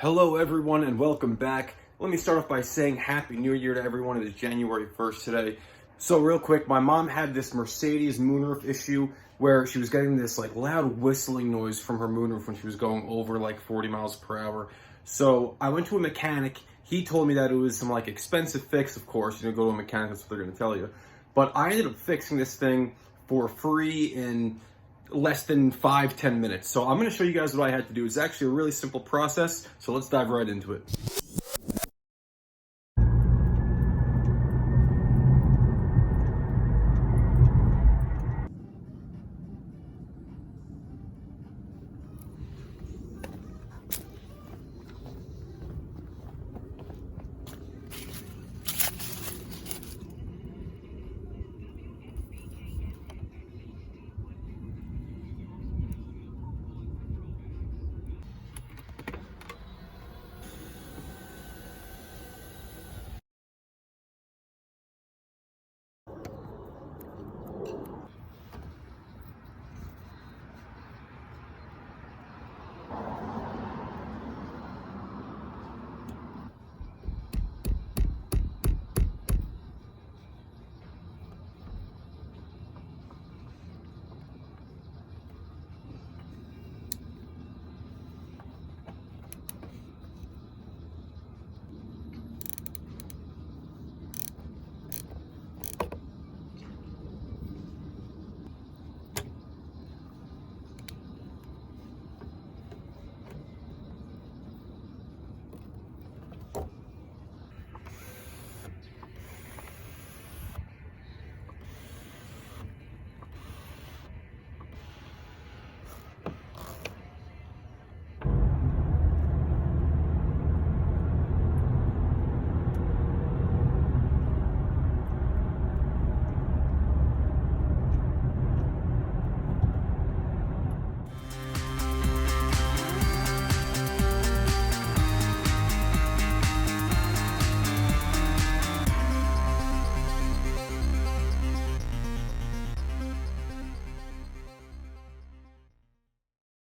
Hello everyone and welcome back. Let me start off by saying Happy New Year to everyone. It is January 1st today. So real quick, my mom had this Mercedes moonroof issue where she was getting this like loud whistling noise from her moonroof when she was going over like 40 miles per hour. So I went to a mechanic. He told me that it was some like expensive fix, of course. Go to a mechanic, that's what they're gonna tell you. But I ended up fixing this thing for free in less than 5-10 minutes. So I'm going to show you guys what I had to do. It's actually a really simple process, so let's dive right into it.